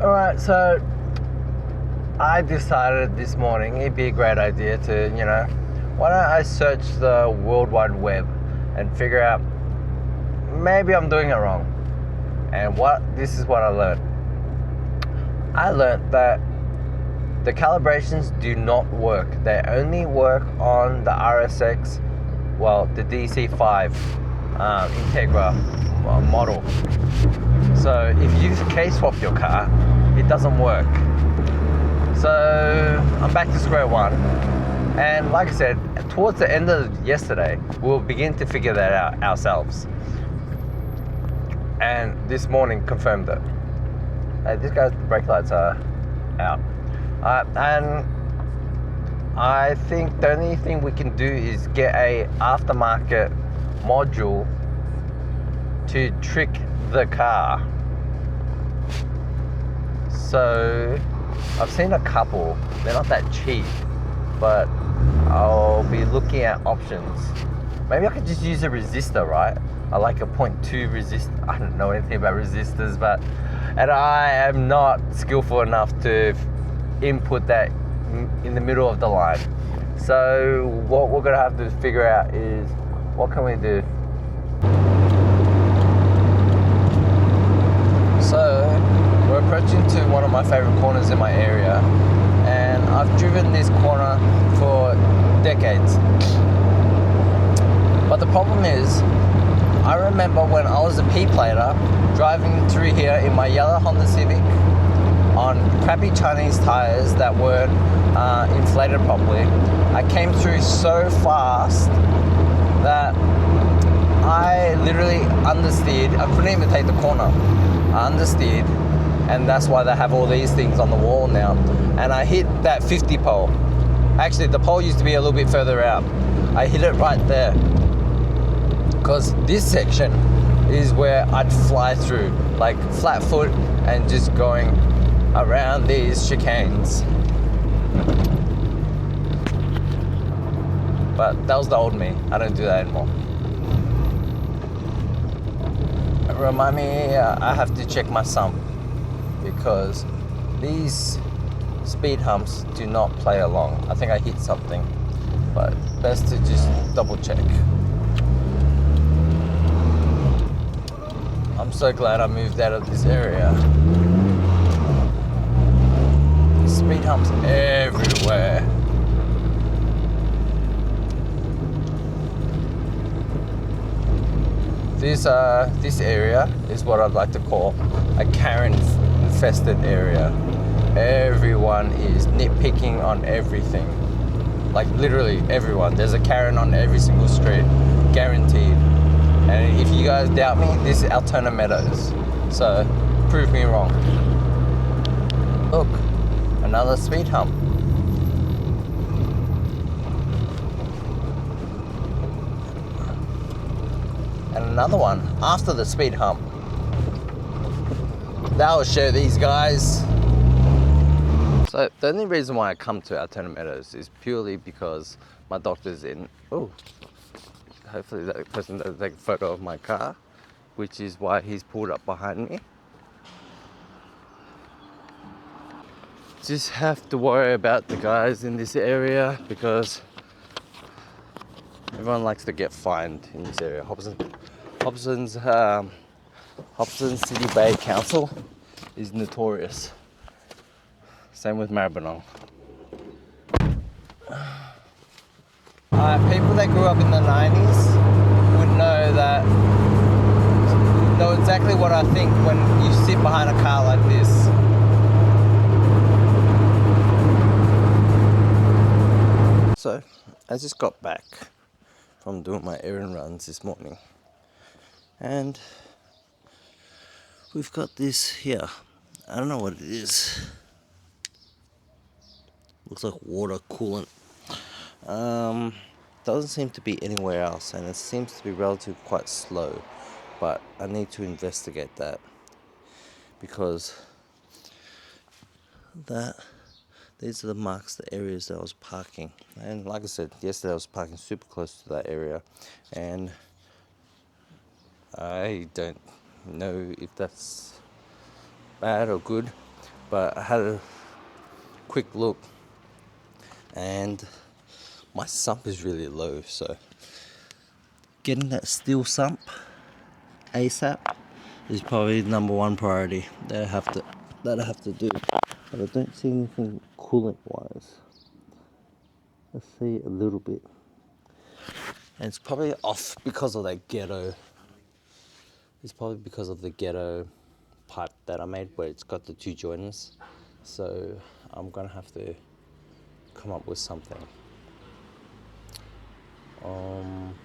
Alright, so I decided this morning it'd be a great idea to, why don't I search the World Wide Web and figure out maybe I'm doing it wrong. And this is what I learned. I learned that the calibrations do not work. They only work on the RSX, the DC5 Integra model. So if you case swap your car, it doesn't work. So I'm back to square one. And like I said, towards the end of yesterday, we'll begin to figure that out ourselves. And this morning confirmed it. Hey, this guy's brake lights are out. And I think the only thing we can do is get a aftermarket module to trick the car. So I've seen a couple. They're not that cheap, but I'll be looking at options. Maybe I could just use a resistor, right? I like a 0.2 resistor. I don't know anything about resistors, and I am not skillful enough to input that in the middle of the line. So what we're gonna have to figure out is, what can we do? So we're approaching to one of my favorite corners in my area, and I've driven this corner for decades. But the problem is, I remember when I was a P-plater driving through here in my yellow Honda Civic on crappy Chinese tires that weren't inflated properly. I came through so fast that I literally understeered. I couldn't even take the corner. I understeered, and that's why they have all these things on the wall now. And I hit that 50 pole. Actually, the pole used to be a little bit further out. I hit it right there, because this section is where I'd fly through, like flat foot and just going around these chicanes. But that was the old me. I don't do that anymore. Remind me, I have to check my sump, because these speed humps do not play along. I think I hit something, but best to just double check. I'm so glad I moved out of this area. Speed humps everywhere. This area is what I'd like to call a Karen infested area. Everyone is nitpicking on everything. Like literally everyone. There's a Karen on every single street, guaranteed. And if you guys doubt me, this is Altona Meadows. So prove me wrong. Look, another speed hump. And another one after the speed hump. That will show these guys. So the only reason why I come to Altona Meadows is purely because my doctor's in. Oh, hopefully that person doesn't take a photo of my car, which is why he's pulled up behind me. Just have to worry about the guys in this area, because everyone likes to get fined in this area. Hobson City Bay Council is notorious. Same with Maribyrnong. People that grew up in the 90s would know exactly what I think when you sit behind a car like this. So, I just got back from doing my errand runs this morning, and we've got this here. I don't know what it is. Looks like water coolant. Doesn't seem to be anywhere else, and it seems to be relatively quite slow, but I need to investigate that, because these are the marks, the areas that I was parking. And like I said, yesterday I was parking super close to that area, and I don't know if that's bad or good, but I had a quick look and my sump is really low, so getting that steel sump ASAP is probably number one priority that I have to do. But I don't see anything coolant wise. Let's see a little bit. And it's probably off because of that ghetto. It's probably because of the ghetto pipe that I made where it's got the two joiners. So I'm gonna have to come up with something.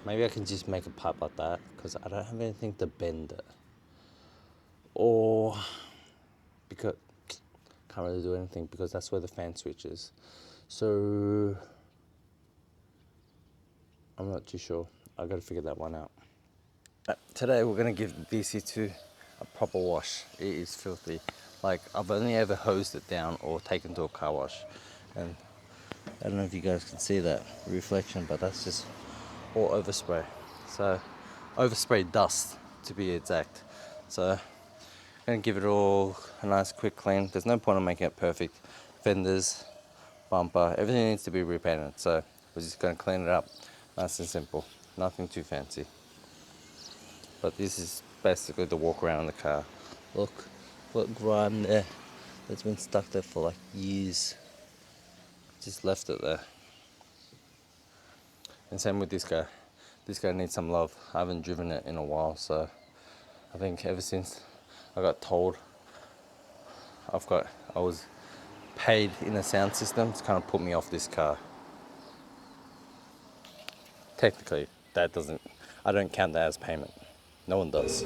Maybe I can just make a pipe like that because I don't have anything to bend it. Or because can't really do anything because that's where the fan switch is. So I'm not too sure. I gotta figure that one out. Today we're gonna give DC2 a proper wash. It is filthy. Like, I've only ever hosed it down or taken to a car wash, and I don't know if you guys can see that reflection, but that's just all overspray. So overspray dust to be exact. So I'm gonna give it all a nice quick clean. There's no point in making it perfect. Fenders, bumper, everything needs to be repainted. So we're just gonna clean it up, nice and simple. Nothing too fancy. But this is basically the walk around the car. Look, what grime there. That's been stuck there for like years. Just left it there. And same with this guy. This guy needs some love. I haven't driven it in a while, so I think ever since I got told I was paid in a sound system, it's kind of put me off this car. Technically, I don't count that as payment. No one does. So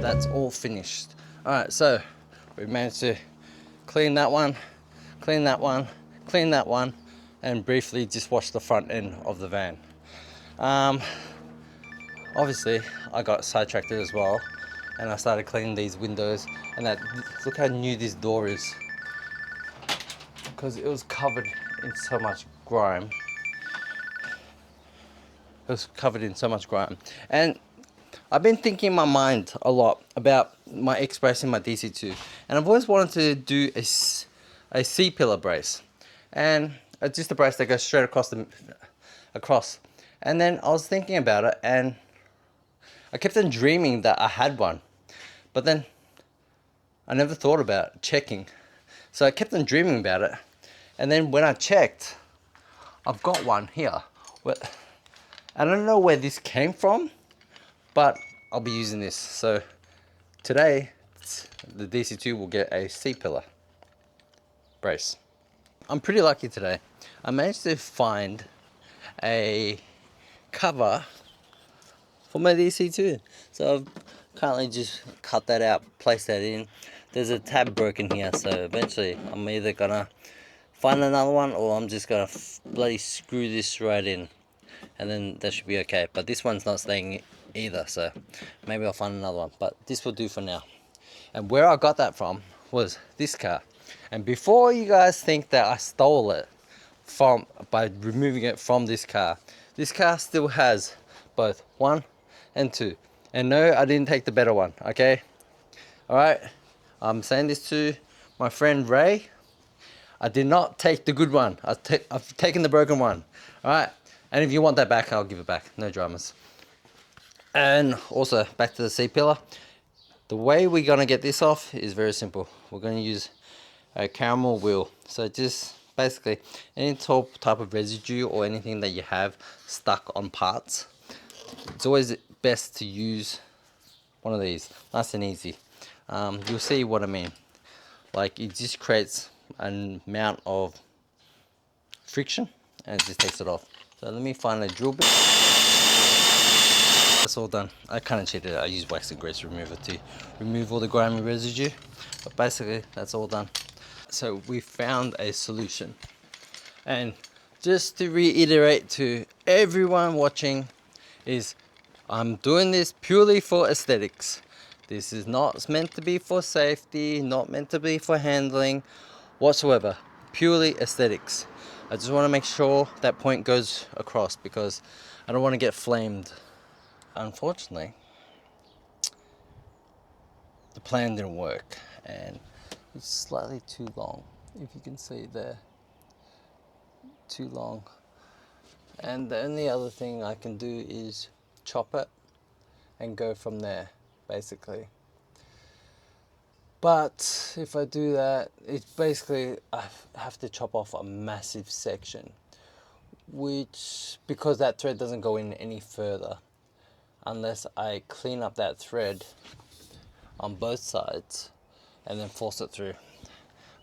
that's all finished. All right, so we've managed to clean that one, clean that one, clean that one, and briefly just wash the front end of the van. Obviously, I got sidetracked as well, and I started cleaning these windows. And look how new this door is, because it was covered in so much grime. It was covered in so much grime, and I've been thinking in my mind a lot about my X-brace in my DC2, and I've always wanted to do a C-pillar brace, and it's just a brace that goes straight across. And then I was thinking about it, and I kept on dreaming that I had one, but then I never thought about checking. So I kept on dreaming about it, and then when I checked, I've got one here. I don't know where this came from, but I'll be using this. So today, the DC2 will get a C-pillar brace. I'm pretty lucky today. I managed to find a cover for my DC2. So I've currently just cut that out, place that in. There's a tab broken here, so eventually I'm either gonna find another one or I'm just gonna bloody screw this right in, and then that should be okay. But this one's not staying either, so maybe I'll find another one, but this will do for now. And where I got that from was this car. And before you guys think that I stole it by removing it from this car still has both 1 and 2. And no, I didn't take the better one, okay? All right, I'm saying this to my friend Ray. I did not take the good one. I've taken the broken one. All right, and if you want that back, I'll give it back. No dramas. And also, back to the C-pillar. The way we're gonna get this off is very simple. We're gonna use a caramel wheel. So just basically any type of residue or anything that you have stuck on parts, it's always best to use one of these. Nice and easy. You'll see what I mean. Like, it just creates an amount of friction and it just takes it off. So let me find a drill bit. That's all done. I kind of cheated. I used wax and grease remover to remove all the grimy residue, but basically that's all done. So we found a solution, and just to reiterate to everyone watching, is I'm doing this purely for aesthetics. This is not meant to be for safety, not meant to be for handling whatsoever. Purely aesthetics. I just want to make sure that point goes across because I don't want to get flamed. Unfortunately, the plan didn't work and it's slightly too long. If you can see there, too long. And the only other thing I can do is chop it and go from there, basically. But if I do that, it's basically I have to chop off a massive section, which, because that thread doesn't go in any further unless I clean up that thread on both sides and then force it through.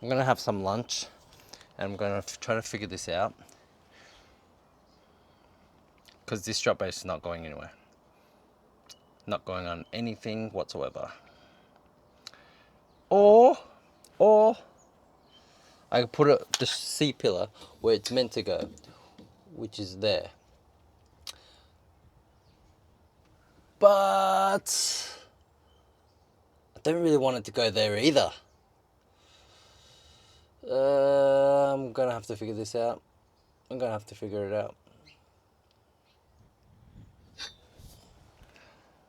I'm gonna have some lunch and I'm gonna try to figure this out because this strap base is not going anywhere, not going on anything whatsoever. Or I could put it the C-pillar where it's meant to go, which is there. But I don't really want it to go there either. I'm gonna have to figure this out. I'm gonna have to figure it out.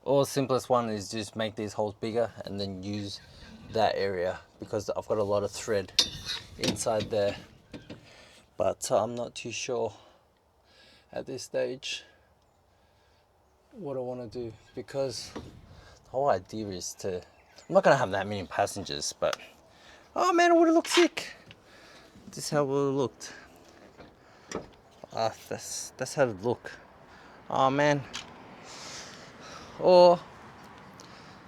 Or the simplest one is just make these holes bigger and then use that area because I've got a lot of thread inside there. But I'm not too sure at this stage what I want to do because the whole idea is to, I'm not gonna have that many passengers, but oh man, it would have looked sick. This is how it would have looked. That's how it look. Oh man. Or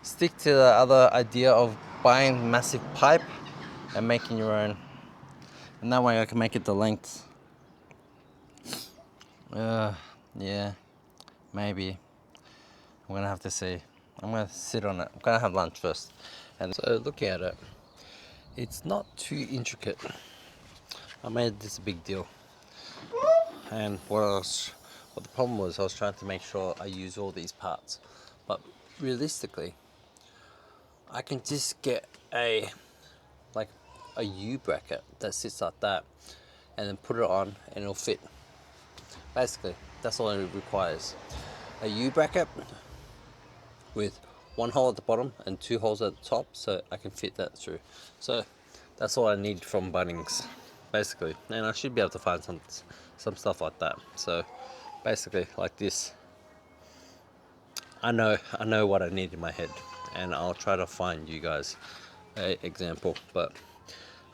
stick to the other idea of buying massive pipe and making your own, and that way I can make it the length. Yeah, maybe. I'm gonna have to see. I'm gonna sit on it. I'm gonna have lunch first. And so looking at it, it's not too intricate. I made this a big deal. And what the problem was, I was trying to make sure I use all these parts. But realistically, I can just get a U bracket that sits like that and then put it on and it'll fit. Basically, that's all it requires. A U bracket with one hole at the bottom and two holes at the top, so I can fit that through. So that's all I need from Bunnings, basically. And I should be able to find some stuff like that. So basically like this. I know what I need in my head, and I'll try to find you guys an example, but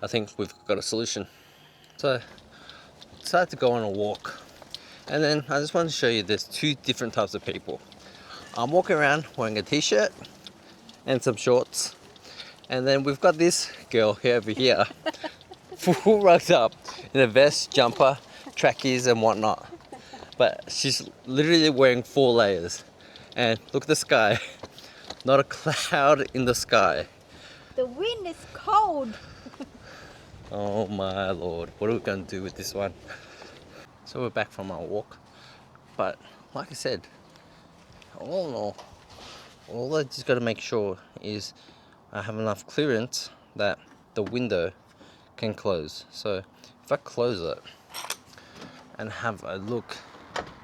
I think we've got a solution. So decided to go on a walk, and then I just wanted to show you there's two different types of people. I'm walking around wearing a t-shirt and some shorts, and then we've got this girl here over here full rugged up in a vest, jumper, trackies and whatnot, but she's literally wearing 4 layers. And look at the sky, not a cloud in the sky. The wind is cold. Oh my lord, what are we gonna do with this one? So we're back from our walk, but like I said, all in all I just gotta make sure is I have enough clearance that the window can close. So if I close it and have a look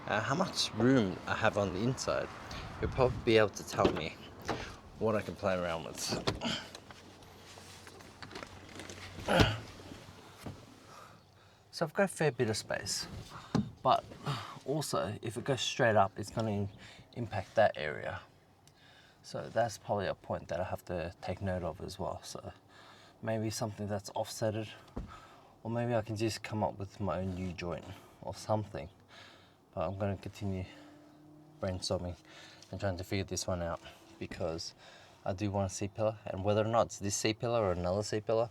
at how much room I have on the inside, you'll probably be able to tell me what I can play around with. So I've got a fair bit of space, but also if it goes straight up, it's going to impact that area. So that's probably a point that I have to take note of as well. So maybe something that's offsetted, or maybe I can just come up with my own new joint or something. But I'm going to continue brainstorming and trying to figure this one out, because I do want a C-pillar, and whether or not it's this C-pillar or another C-pillar,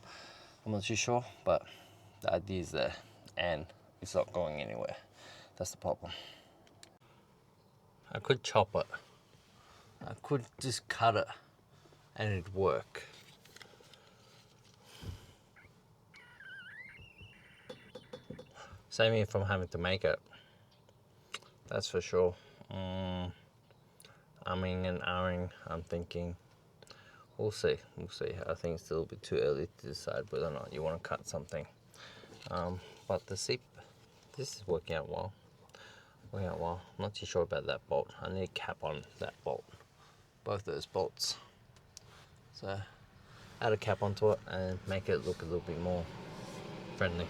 I'm not too sure, but the idea is there and it's not going anywhere. That's the problem. I could chop it. I could just cut it and it'd work. Save me from having to make it. That's for sure. Umming and ahhing, I'm thinking. we'll see. I think it's a little bit too early to decide whether or not you want to cut something. But the seat, this is working out well. I'm not too sure about that bolt. I need a cap on that bolt, both those bolts. So add a cap onto it and make it look a little bit more friendly.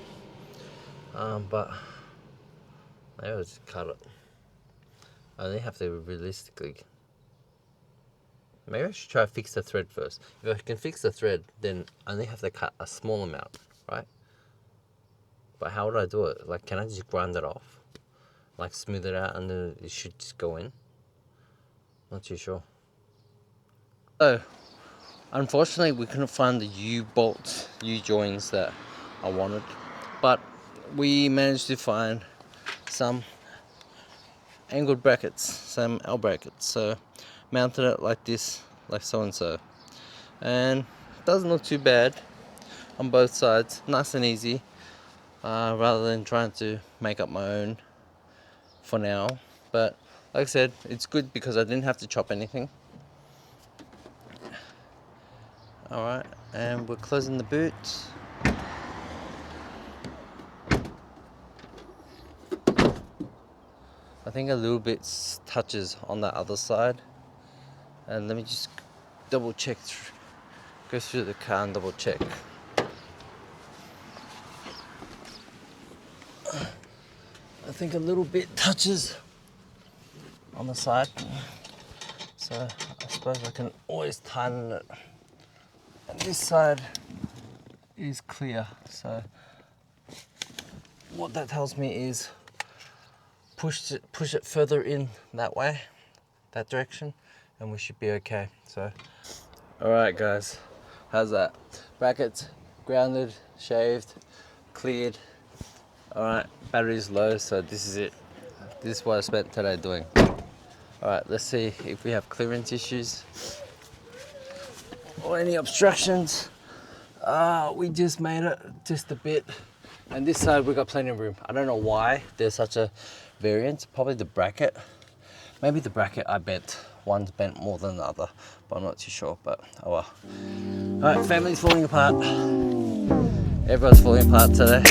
But maybe I'll just cut it. I only have to realistically. Maybe I should try to fix the thread first. If I can fix the thread, then I only have to cut a small amount, right? But how would I do it? Like, can I just grind it off? Like, smooth it out and then it should just go in? Not too sure. So, unfortunately, we couldn't find the U-bolts, U-joins that I wanted. But we managed to find some angled brackets, some L brackets. So, mounted it like this, like so and so. And it doesn't look too bad on both sides. Nice and easy. Rather than trying to make up my own for now. But like I said, it's good because I didn't have to chop anything. Alright, and we're closing the boot. I think a little bit touches on the other side. And let me just double check, go through the car and double check. I think a little bit touches on the side, so I suppose I can always tighten it. And this side is clear, so what that tells me is push it further in that way, that direction, and we should be okay. So, all right, guys, how's that? Brackets grounded, shaved, cleared. All right, battery's low, so this is it. This is what I spent today doing. All right, let's see if we have clearance issues or any obstructions. We just made it just a bit, and this side we got plenty of room. I don't know why there's such a variance. Probably the bracket. Maybe the bracket I bent. One's bent more than the other, but I'm not too sure. But oh well. All right, family's falling apart. Everyone's falling apart today.